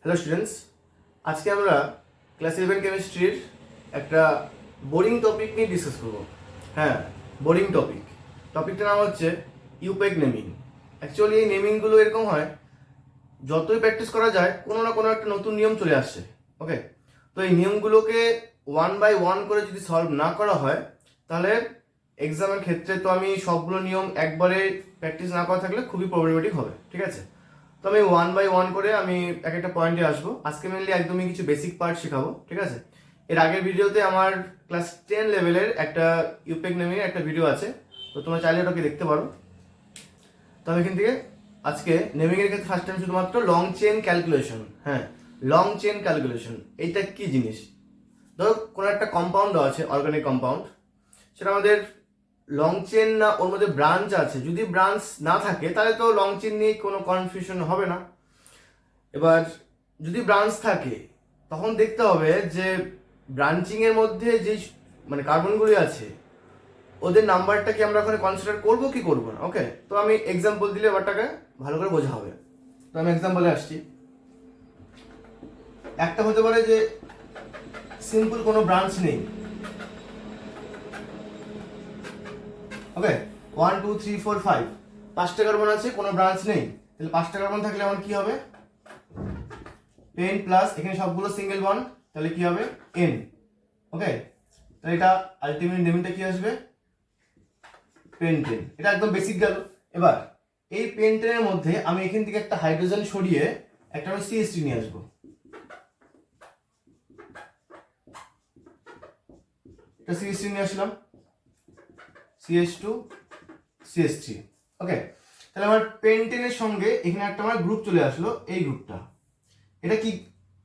Hello students, আজকে আমরা class 11 কেমিস্ট্রির একটা বোরিং টপিক নিয়ে ডিসকাস করব। হ্যাঁ, বোরিং টপিকটার নাম হচ্ছে ইউপেক নেমিং। অ্যাকচুয়ালি এই নেমিংগুলো এরকম হয়, যতই প্র্যাকটিস করা যায় কোনো না কোনো একটা নতুন নিয়ম চলে আসছে। ওকে, তো এই নিয়মগুলোকে ওয়ান বাই ওয়ান করে যদি সলভ না করা হয় তাহলে এক্সামের ক্ষেত্রে তো আমি সবগুলো নিয়ম একবারে প্র্যাকটিস না করা থাকলে খুবই প্রবলেমেটিক হবে। ঠিক আছে, তো আমি ওয়ান বাই ওয়ান করে আমি এক একটা পয়েন্টে আসবো। আজকে মেনলি একদমই কিছু বেসিক পার্ট শেখাবো। ঠিক আছে, এর আগের ভিডিওতে আমার ক্লাস 10 লেভেলের একটা ইউপেক নেমিং একটা ভিডিও আছে, তো তোমরা চাইলে ওটাকে দেখতে পারো। তো আমি এখান থেকে আজকে নেমিং এর ক্ষেত্রে ফার্স্ট টাইম শুধুমাত্র লং চেন ক্যালকুলেশন। হ্যাঁ, লং চেন ক্যালকুলেশন এইটা কি জিনিস? ধরো কোনো একটা কম্পাউন্ড আছে, অর্গানিক কম্পাউন্ড, সেটা আমাদের লং চেন না ওর মধ্যে ব্রাঞ্চ আছে। যদি ব্রাঞ্চ না থাকে তাহলে তো লং চেন নিয়ে কোনো কনফিউশন হবে না। এবার যদি ব্রাঞ্চ থাকে তখন দেখতে হবে যে ব্রাঞ্চিং এর মধ্যে যে মানে কার্বনগুলি আছে ওদের নাম্বারটা কি আমরা ওখানে কনসিডার করবো কি করবো না। ওকে, তো আমি এক্সাম্পল দিলে ব্যাপারটাকে ভালো করে বোঝা হবে। তো আমি এক্সাম্পলে আসছি। একটা হতে পারে যে সিম্পল কোনো ব্রাঞ্চ নেই। ওকে, 1 2 3 4 5 পাঁচটা কার্বন আছে, কোনো ব্রাঞ্চ নেই। তাহলে পাঁচটা কার্বন থাকলে আমার কি হবে? পেন প্লাস এখানে সবগুলো সিঙ্গেল বন্ড, তাহলে কি হবে? এন। ওকে, তাহলে এটা আলটিমেট নেমিংটা কি আসবে? পেন্টেন। এটা একদম বেসিক গেল। এবার এই পেন্টেনের মধ্যে আমি এখান থেকে একটা হাইড্রোজেন সরিয়ে একটা আমি CH3 নিয়ে আসবো। এটা CH3 নিয়ে আসলাম, CH2 CH3। ওকে, তাহলে আমার পেন্টেনের সঙ্গে এখানে একটা আমার গ্রুপ চলে আসলো, এই গ্রুপটা। এটা কি?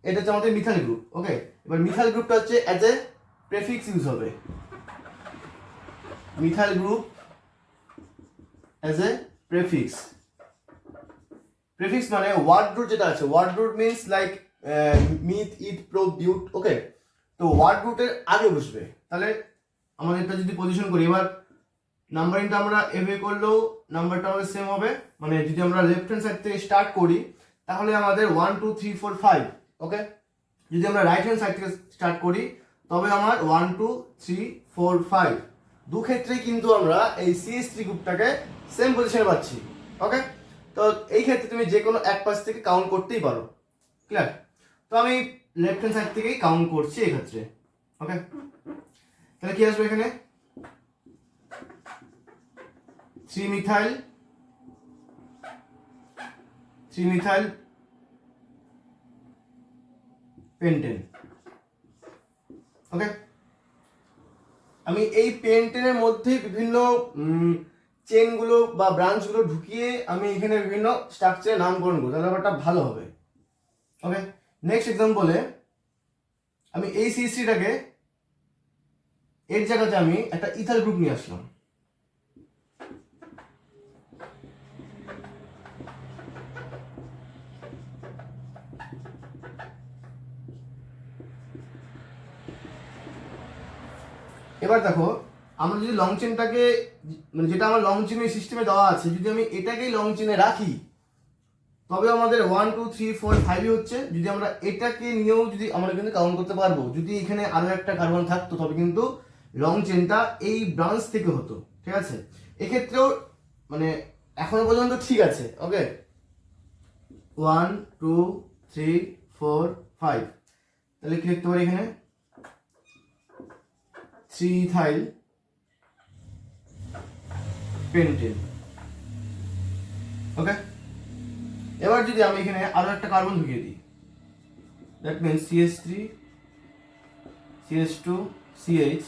এটা হচ্ছে আমাদের মিথাইল গ্রুপ। ওকে, এবার মিথাইল গ্রুপটা হচ্ছে অ্যাজ এ প্রেফিক্স ইউজ হবে। Methyl group as a prefix. Prefix মানে ওয়ার্ড রুট যেটা আছে, word root means like meth, eth, pro, but. Okay, তো ওয়ার্ড রুটের আগে বসবে। তাহলে আমাদের এটা যদি পজিশন করি, এবার নাম্বারিংটা আমরা এভাবে করলেও নাম্বারটা আমাদের সেম হবে। মানে যদি আমরা লেফট হ্যান্ড সাইড থেকে স্টার্ট করি তাহলে আমাদের 1 2 3 4 5। ওকে, যদি আমরা রাইট হ্যান্ড সাইড থেকে স্টার্ট করি তবে আমার 1 2 3 4 5 দু ক্ষেত্রেই কিন্তু আমরা এই CH3 গ্রুপটাকে সেম পজিশনে পাচ্ছি। ওকে, তো এই ক্ষেত্রে তুমি যে কোনো এক পাশ থেকে কাউন্ট করতেই পারো। ক্লিয়ার? তো আমি লেফট হ্যান্ড সাইড থেকেই কাউন্ট করছি এই ক্ষেত্রে। ওকে, তাহলে কি আসবে এখানে? 3 মিথাইল পেন্টেন। ওকে, আমি এই পেন্টেনের মধ্যে বিভিন্ন চেনগুলো বা ব্রাঞ্চগুলো ঢুকিয়ে আমি এখানে বিভিন্ন স্ট্রাকচারের নামকরণ করবো, তাহলে ব্যাপারটা ভালো হবে। ওকে, নেক্সট এক্সাম্পলে আমি এই CH3টাকে এর জায়গাতে আমি একটা ইথাইল গ্রুপ নিয়ে আসলাম। এবার দেখো, আমরা যদি লং চেনটাকে মানে যেটা আমার লং চেনের সিস্টেমে দেওয়া আছে, যদি আমি এটাকেই লং চেনে রাখি তবে আমাদের 1 2 3 4 5 হচ্ছে। যদি আমরা এটাকে নিয়েও যদি আমরা কিন্তু কাউন্ট করতে পারবো, যদি এখানে আরো একটা কার্বন থাকতো তবে কিন্তু লং চেনটা এই ব্রাঞ্চ থেকে হতো। ঠিক আছে, এক্ষেত্রেও মানে এখনো পর্যন্ত ঠিক আছে। ওকে, 1 2 3 4 5 তাহলে কি লিখতে পারি এখানে? 3 ইথাইল পেন্টেন। ওকে, এবার যদি আমি এখানে আরো একটা কার্বন ঢুকিয়ে দিই, that means CH3 CH2 CH,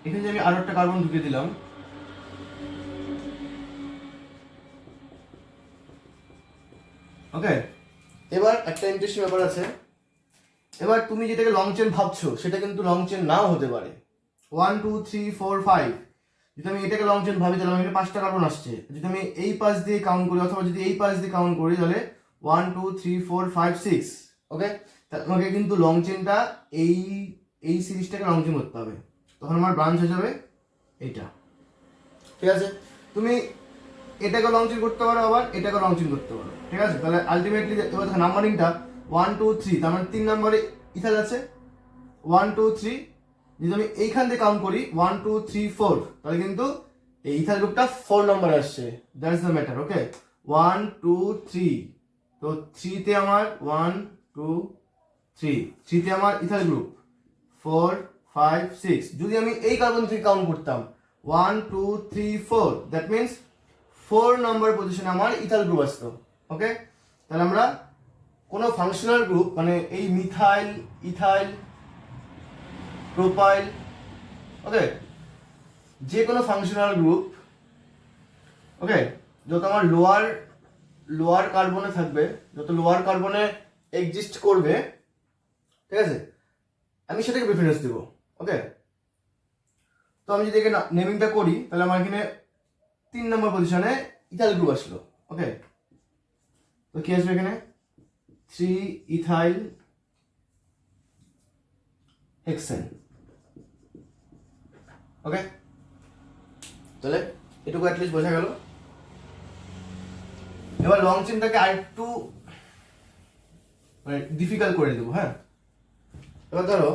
এখানে যদি আমি আরো একটা কার্বন ঢুকিয়ে দিলাম, ওকে, এবার একটা ইন্টারেস্টিং ব্যাপার আছে। এবার তুমি যেটাকে লং চেন ভাবছো সেটা কিন্তু লং চেন নাও হতে পারে। 1 2 3 4 5 যদি আমি এটাকে লং চেন ভাবি তাহলে আমার এখানে পাঁচটা কার্বন আসছে। যদি আমি এই পাশ দিয়ে কাউন্ট করি অথবা যদি এই পাশ দিয়ে কাউন্ট করি তাহলে 1 2 3 4 5 6। ওকে, তাহলে আমাকে কিন্তু লং চেনটা এই সিরিজটাকে লং চেন করতে হবে, তখন আমার ব্রাঞ্চ হয়ে যাবে এইটা। ঠিক আছে, তুমি এটাকে লং চেন করতে পারো, আবার এটাকে লং চেন করতে পারো। ঠিক আছে, তাহলে আলটিমেটলি এবার নাম্বারিংটা 1 2 3, তার মানে 3 নম্বরে ইথাইল আছে 1 2 3। যদি আমি এইখান থেকে কাউন্ট করি 1 2 3 4, তাহলে কিন্তু এই ইথাইল গ্রুপটা 4 নম্বরে আসছে। That is the matter. ওকে, 1 2 3, তো 3 তে আমার 1 2 3, 3 তে আমার ইথাইল গ্রুপ 4 5 6। যদি আমি এই কার্বন থেকে কাউন্ট করতাম 1 2 3 4, দ্যাট মিনস 4 নম্বর পজিশনে আমার ইথাইল গ্রুপ আসতো। ওকে, তাহলে আমরা কোনো ফাংশনাল গ্রুপ মানে এই মিথাইল ইথাইল প্রোপাইল, ওকে, যে কোনো ফাংশনাল গ্রুপ, ওকে, যত আমার লোয়ার কার্বনে থাকবে, যত লোয়ার কার্বনে এক্সিস্ট করবে, ঠিক আছে, আমি সেটাকে প্রেফারেন্স দেবো। ওকে, তো আমি যদি এখানে নেমিংটা করি তাহলে আমার এখানে 3 নম্বর পজিশনে ইথাইল গ্রুপ আসলো। ওকে, তো কি আসবে এখানে 3 ইথাইল হেক্সেন। ওকে, তাহলে এটুকু অ্যাটলিস্ট বোঝা গেল। এবার লং চেনটাকে আরেকটু মানে ডিফিকাল্ট করে দেবো। হ্যাঁ, এবার ধরো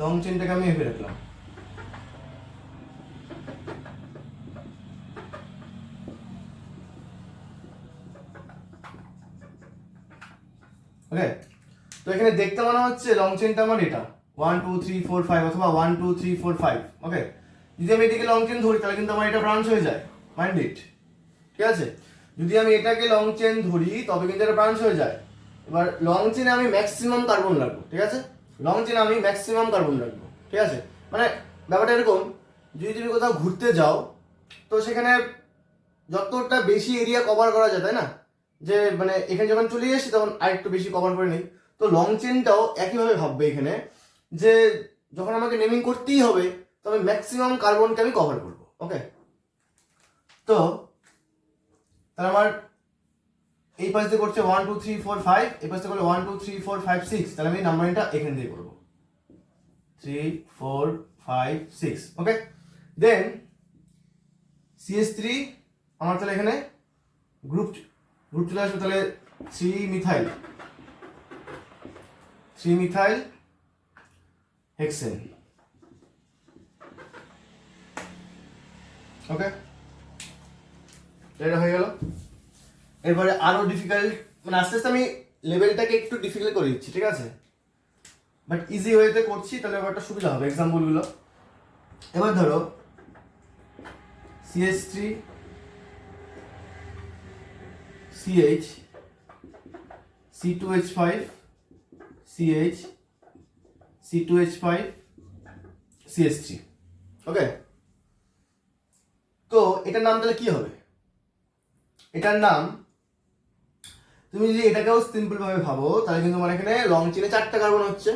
লং চেনটাকে আমি এভাবে রাখলাম। ওকে, তো এখানে দেখতে মনে হচ্ছে লং চেনটা আমার এটা 1 2 3 4 5 অথবা 1 2 3 4 5। ওকে, যদি আমি এটাকে লং চেন ধরি তাহলে কিন্তু আমার এটা ব্রাঞ্চ হয়ে যায়, মাইন্ড ইট। ঠিক আছে, যদি আমি এটাকে লং চেন ধরি তবে কিন্তু এটা ব্রাঞ্চ হয়ে যায়। এবার লং চেনে আমি ম্যাক্সিমাম কার্বন রাখবো। ঠিক আছে, লং চেনে আমি ম্যাক্সিমাম কার্বন রাখবো। ঠিক আছে, মানে ব্যাপারটা এরকম, যদি তুমি কোথাও ঘুরতে যাও তো সেখানে যতটা বেশি এরিয়া কভার করা যায়, তাই না, যে মানে এখানে যখন চলে আসি তখন আরেকটু বেশি কভার করে নিই। তো লং চেনটাও একইভাবে ভাববে এখানে, যে যখন আমাকে নেমিং করতেই হবে তবে ম্যাক্সিমাম কার্বনকে আমি কভার করবো। ওকে, তো তাহলে আমার এই পাশ দিয়ে করছে 1 2 3 4 5, এই পাশ দিয়ে করলে 1 2 3 4 5 6, তাহলে আমি নাম্বারিংটা এখান দিয়ে করবো 3 4 5 6। ওকে, দেন CH3 আমার তাহলে এখানে গ্রুপ চলে আসবে, তাহলে 3 মিথাইল হেক্সেন। ওকে, এটা হয়ে গেল। এরপরে আরো ডিফিকাল্ট, মানে আস্তে আস্তে আমি লেভেলটাকে একটু ডিফিকাল্ট করে দিচ্ছি। ঠিক আছে, বাট ইজি ওয়েতে করছি, তাহলে ব্যাপারটা সুবিধা হবে এক্সাম্পলগুলো। এবার ধরো CH3 CH C2H5 CH C2H5 CH3। ওকে, তো এটার নাম তাহলে কি হবে? এটার নাম তুমি যদি এটাকেও সিম্পল ভাবে ভাবো তাহলে কিন্তু আমার এখানে লং চেনে 4টা কার্বন হচ্ছে।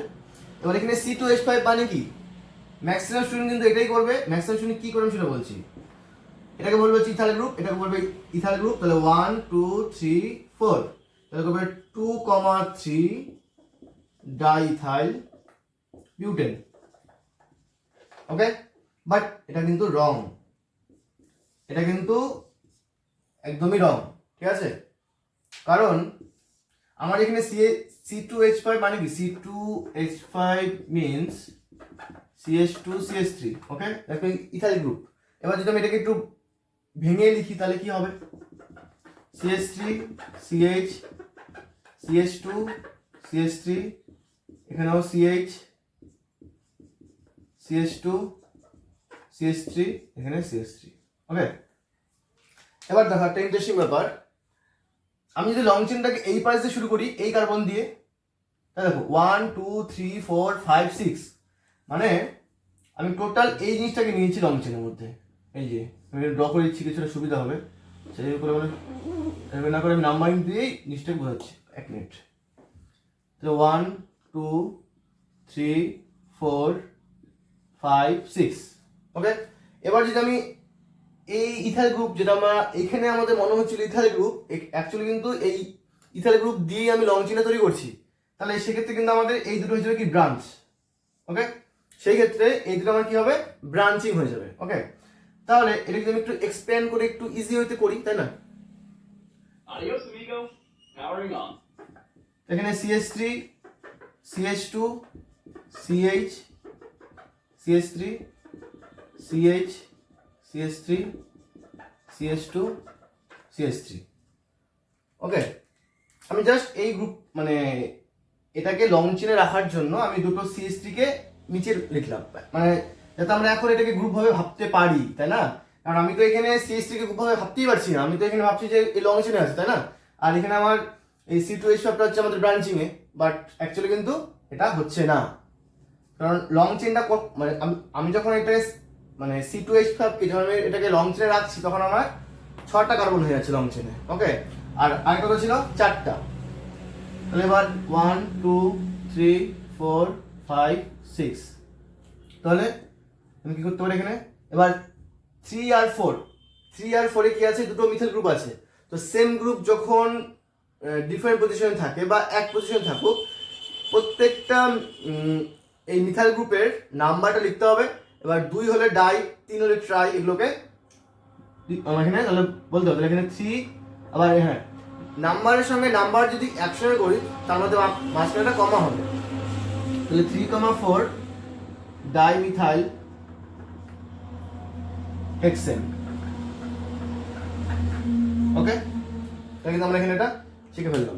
এবার এখানে C2H5 মানে কি? ম্যাক্সিমাম স্টুডেন্ট কিন্তু এটাই করবে। ম্যাক্সিমাম স্টুডেন্ট কি করবে সেটা বলছি। এটাকে বলবে ইথাইল গ্রুপ, এটাকে বলবে ইথাইল গ্রুপ। তাহলে 1 2 3 4, তাহলে করবে 2 3 ডাইথাইল বিউটেন। ওকে, বাট এটা কিন্তু রং, এটা কিন্তু একদমই রং। ঠিক আছে, কারণ আমার এখানে C2H5 মানে কি, C2H5 মিন্স CH2CH3। ওকে, দেখো ইথাইল গ্রুপ। এবার যদি আমি এটাকে একটু ভেঙে লিখি তাহলে কি হবে, CH3 CH CH2 CH3, এখানেও CH CH2 CH3, এখানে CH3। ওকে, এবার দেখো একটা ইন্টারেস্টিং ব্যাপার, আমি যদি লং চেনটাকে এই পাশ দিয়ে শুরু করি এই কার্বন দিয়ে, তাহলে দেখো 1 2 3 4 5 6, মানে আমি টোটাল এই জিনিসটাকে নিয়েছি লং চেনের মধ্যে। এই যে আমি ড্র করে দিচ্ছি, কিছুটা সুবিধা হবে সেই করে, মানে এভাবে না করে আমি নাম্বারিং দিয়েই জিনিসটাকে বোঝাচ্ছি। 1 মিনিট। তো 1 2 3 4 5 6। ওকে, এবার যদি আমি এই ইথাইল গ্রুপ, যেটা আমরা এখানে আমাদের মনে হচ্ছিল ইথাইল গ্রুপ, অ্যাকচুয়ালি কিন্তু এই ইথাইল গ্রুপ দিয়েই আমি লং চেনে তৈরি করছি, তাহলে সেক্ষেত্রে কিন্তু আমাদের এই দুটো হয়ে যাবে কি ব্রাঞ্চ। ওকে, সেই ক্ষেত্রে এই দুটো আমার কি হবে, ব্রাঞ্চিং হয়ে যাবে। ওকে, তাহলে এটা যদি আমি একটু এক্সপ্যান্ড করে একটু ইজি হইতে করি, তাই না? Adios amigo, powering on. এখানে CH3 CH2 CH CH3 CH CH3 CH2 CH3। ওকে, আমি জাস্ট এই গ্রুপ মানে এটাকে লং চেনে রাখার জন্য আমি দুটো CH3 কে নিচে লিখলাম, মানে যাতে আমরা এখন এটাকে গ্রুপ ভাবে ভাবতে পারি, তাই না? কারণ আমি তো এখানে CH3 কে গ্রুপ ভাবে ভাবতেই পারছি না, আমি তো এখানে ভাবছি যে এই লং চেনে আছে, তাই না? আর এখানে আমার এই C2H5টা হচ্ছে আমাদের ব্রাঞ্চিং এ, বাট অ্যাকচুয়ালি কিন্তু এটা হচ্ছে না, কারণ লং চেনটা মানে আমি যখন এটাকে মানে C2H5 কে যখন আমি এটাকে লং চেনে রাখছি তখন আমার 6টা কার্বন হয়ে যাচ্ছে লং চেনে। ওকে, আর আগে কত ছিল? 4টা। তাহলে এবার 1 2 3 4 5 6, তাহলে আমি কি করতে পারি এখানে? এবার 3 আর 4 এ কি আছে? দুটো মিথাইল গ্রুপ আছে। তো সেম গ্রুপ যখন ডিফারেন্ট পজিশনে থাকে বা এক পজিশনে থাকুক, প্রত্যেকটা এই মিথাইল গ্রুপের নাম্বারটা লিখতে হবে। এবার 2 হলে ডাই, 3 হলে ট্রাই, এগুলোকে আমার এখানে তাহলে বলতে হবে। এখানে 3, আবার হ্যাঁ নাম্বারের সঙ্গে নাম্বার যদি একসঙ্গে করি তার মধ্যে মাঝখানে একটা কমা হবে, তাহলে 3,4 ডাই মিথাইল হেক্সেন। ওকে, তাহলে কিন্তু আমরা এখানে এটা শিখে ফেললাম।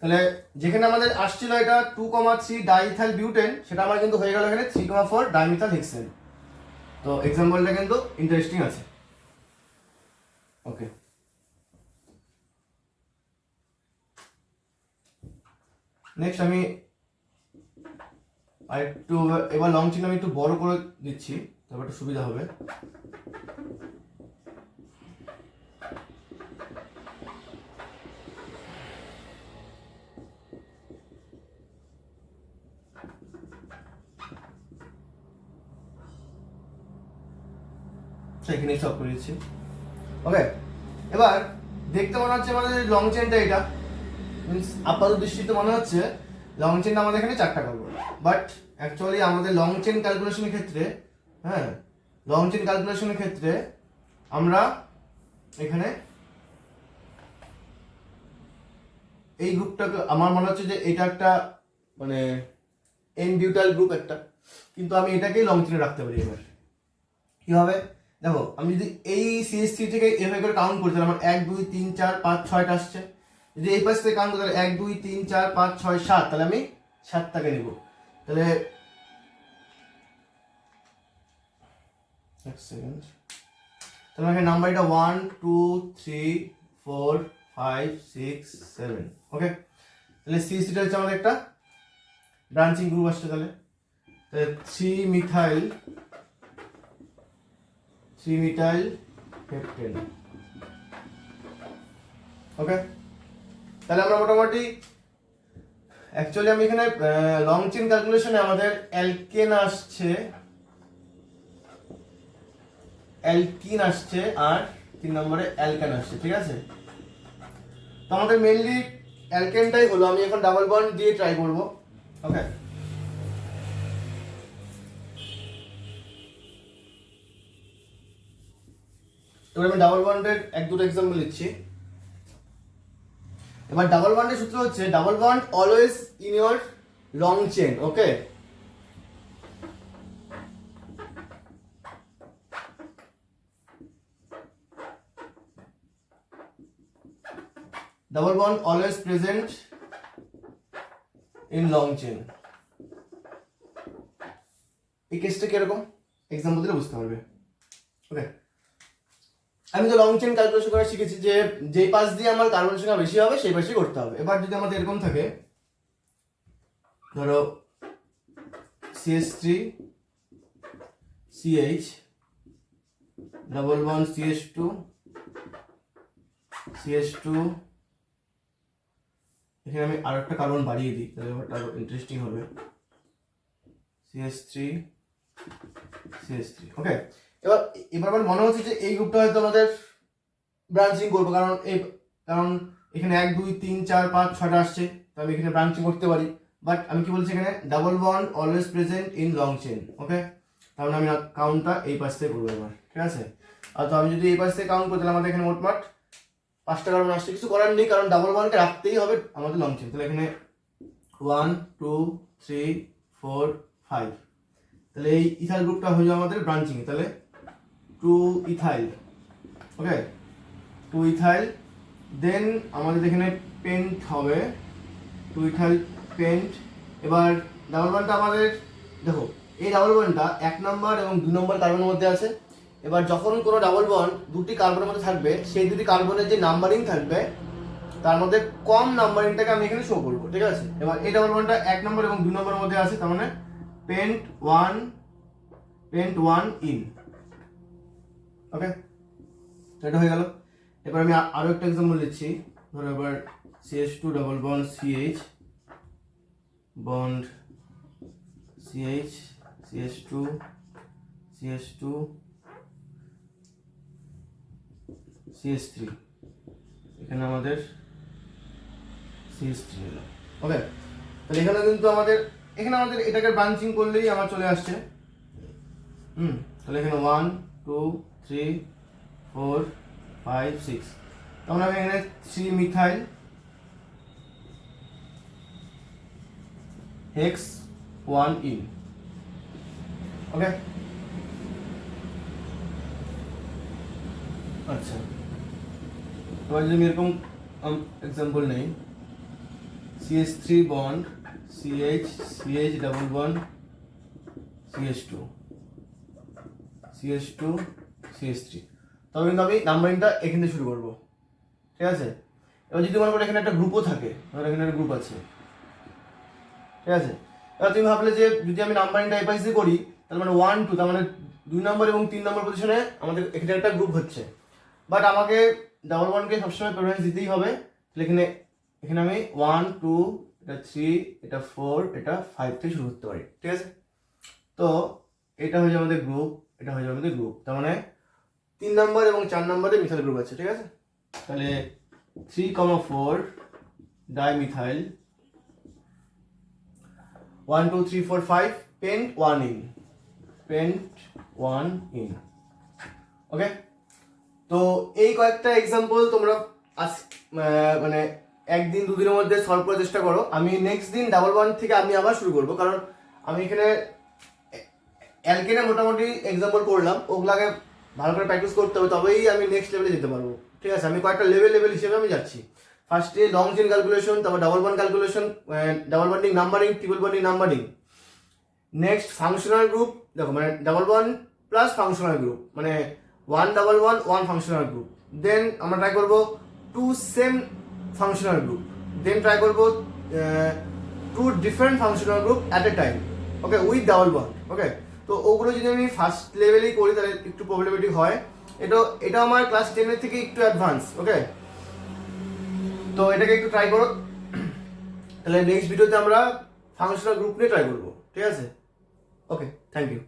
তাহলে যেখানে আমাদের আসছিল এটা 2,3 ডাইইথাইল বিউটেন, সেটা আমার কিন্তু হয়ে গেল এখানে 3,4 ডাইমিথাইল হেক্সেন। তো এক্সাম্পলটা কিন্তু ইন্টারেস্টিং আছে। ওকে, নেক্সট আমি আরেকটু এবার লং চেন আমি একটু বড় করে দিচ্ছি, তারপর একটু সুবিধা হবে। এখানে সব করে দিচ্ছি। ওকে, এবার দেখতে মনে হচ্ছে আমাদের লং চেনটা এটা মিন্স আপাতত দৃষ্টিতে মনে হচ্ছে লং চেনটা আমাদের এখানে 4টা কার্বন, বাট অ্যাকচুয়ালি আমাদের লং চেন ক্যালকুলেশনের ক্ষেত্রে, হ্যাঁ লং চেন ক্যালকুলেশনের ক্ষেত্রে আমরা এখানে এই গ্রুপটাকে আমার মনে হচ্ছে যে এটা একটা মানে এন বিউটাইল গ্রুপ একটা, কিন্তু আমি এটাকেই লং চেনে রাখতে পারি। এবার কি হবে দেখো, আমি যদি এই CH3 থেকে এভাবে করে কাউন্ট করি তাহলে আমার 1 2 3 4 5 6টা আসছে। যদি এই পাশ থেকে কাউন্ট করি তাহলে 1 2 3 4 5 6 7, তাহলে আমি 7টাকে নেব। তাহলে এক সেকেন্ড, তাহলে এখানে নাম্বার এটা 1 2 3 4 5 6 7। ওকে, তাহলে CH3টা হচ্ছে আমাদের একটা ব্রাঞ্চিং গ্রুপ আসছে। তাহলে 3 মিথাইল হেপ্টেন। ওকে, তাহলে আমরা মোটামুটি অ্যাকচুয়ালি আমি এখানে লং চেন ক্যালকুলেশনে আমাদের অ্যালকিন আসছে আর 3 নম্বরে অ্যালকেন আসছে, ঠিক আছে? তো আমাদের মেইনলি অ্যালকেনটাই হলো, আমি এখন ডাবল বন্ড দিয়ে ট্রাই করব। ওকে, এবার আমি ডাবল বন্ডের এক দুটো এক্সাম্পল দিচ্ছি। এবার ডাবল বন্ডের সূত্র হচ্ছে double bond always in your long chain. Okay, double bond always present in long chain. এই কেসটা কিরকম এক্সাম্পল দিলে বুঝতে পারবে। ওকে, আমি তো লং চেন ক্যালকুলেশন করে শিখেছি যে যেই পাশ দিয়ে আমার কার্বন সংখ্যা বেশি হবে সেই পাশেই করতে হবে। এবার যদি আমাদের এরকম থাকে, ধরো CH3 CH double bond CH2 এখানে আমি আর একটা কার্বন বাড়িয়ে দিই, তাহলে ব্যাপারটা আরো ইন্টারেস্টিং হবে। CH3 ওকে, এবার আমার মনে হচ্ছে যে এই গ্রুপটা হয়তো আমাদের ব্রাঞ্চিং করবো, কারণ এখানে 1 2 3 4 5 6টা আসছে, তো আমি এখানে ব্রাঞ্চিং করতে পারি। বাট আমি কি বলছি এখানে double bond always present in long chain. Okay, তাহলে আমি কাউন্টটা এই পাশ থেকে করবো এবার, ঠিক আছে? আর তো আমি যদি এই পাশ থেকে কাউন্ট করি তাহলে আমাদের এখানে মোটমাট 5টা কার্বন আসছে, কিছু করার নেই, কারণ ডাবল বন্ডকে রাখতেই হবে আমাদের লং চেন। তাহলে এখানে 1 2 3 4 5, তাহলে এই ইথাইল গ্রুপটা হয়ে যাবে আমাদের ব্রাঞ্চিং। তাহলে 2 ইথাইল, ওকে 2 ইথাইল। দেন আমাদের এখানে পেন্ট হবে, 2 ইথাইল পেন্ট। এবার ডাবল বন্ডটা আমাদের দেখো, এই ডাবল বন্ডটা 1 নম্বর এবং 2 নম্বর কার্বনের মধ্যে আছে। এবার যখন কোনো ডাবল বন্ড দুটি কার্বনের মধ্যে থাকবে, সেই দুটি কার্বনের যে নাম্বারিং থাকবে তার মধ্যে কম নাম্বারিংটাকে আমি এখানে শো করবো, ঠিক আছে। এবার এই ডাবল বন্ডটা 1 নম্বর এবং 2 নম্বরের মধ্যে আছে, তার মানে পেন্ট 1 ইন, ওকে, এটা হয়ে গেল। এবার আমি আরো একটা এক্সাম্পল দিচ্ছি। ধরো এবার CH2 double bond CH bond CH CH2 CH3, এখানে আমাদের CH3 হলো, ওকে। তাহলে এখানে কিন্তু আমাদের এটাকে ব্রাঞ্চিং করলেই আমার চলে আসছে। তাহলে এখানে 1 2 3 4 5 6, তাহলে আমি এখানে 3 মিথাইল হেক্স 1 ইন, ওকে। আচ্ছা, এবার যদি আমি এরকম এক্সাম্পল নেই, CH3 bond CH double bond CH2 CH3, তবে কিন্তু আমি নাম্বারিংটা এখান থেকে শুরু করবো, ঠিক আছে। এবার যদি মনে করো এখানে একটা গ্রুপও থাকে, ধরো এখানে একটা গ্রুপ আছে, ঠিক আছে। এবার তুমি ভাবলে যে যদি আমি নাম্বারিংটা এই পাশে করি, তার মানে 1 2, তার মানে 2 নম্বর এবং 3 নম্বর পজিশনে আমাদের এখানে একটা গ্রুপ হচ্ছে। বাট আমাকে ডাবল বন্ডকে সবসময় প্রেফারেন্স দিতেই হবে। তাহলে এখানে আমি 1 2, এটা 3, এটা 4, এটা 5 থেকে শুরু করতে পারি, ঠিক আছে। তো এটা হয়ে যাবে আমাদের গ্রুপ, এটা হয়ে যাবে আমাদের গ্রুপ, তার মানে 3 নম্বর এবং 4 নম্বরে মিথাইল গ্রুপ আছে, ঠিক আছে। তাহলে 3,4 ডাইমিথাইল 1 2 3 4 5 পেন্ট 1 ইন, ওকে। তো এই কয়েকটা এক্সাম্পল তোমরা মানে একদিন দুদিনের মধ্যে সলভ করার চেষ্টা করো। আমি নেক্সট দিন ডাবল বন্ড থেকে আমি আবার শুরু করবো, কারণ আমি এখানে অ্যালকেনে মোটামুটি এক্সাম্পল করলাম, ওগুলাকে ভালো করে প্র্যাকটিস করতে হবে, তবেই আমি নেক্সট লেভেলে যেতে পারবো, ঠিক আছে। আমি কয়েকটা লেভেল হিসেবে আমি যাচ্ছি। ফার্স্টে লং চেন ক্যালকুলেশন, তারপর double bond calculation, double bonding numbering, triple bonding numbering, next functional group. দেখো মানে double bond plus functional group, মানে 1 double bond 1 functional group. Then আমরা ট্রাই করবো 2 same functional group, then try করবো 2 different functional group at a time, okay, with double bond, okay. তো ওগুলো যদি আমি ফার্স্ট লেভেলেই করি তাহলে একটু প্রবলেমেটিক হয়। এটা আমার ক্লাস 10 থেকে একটু অ্যাডভান্স, ওকে। তো এটাকে একটু ট্রাই করো। তাহলে নেক্সট ভিডিওতে আমরা ফাংশনাল গ্রুপ নিয়ে ট্রাই করবো, ঠিক আছে। ওকে, থ্যাংক ইউ।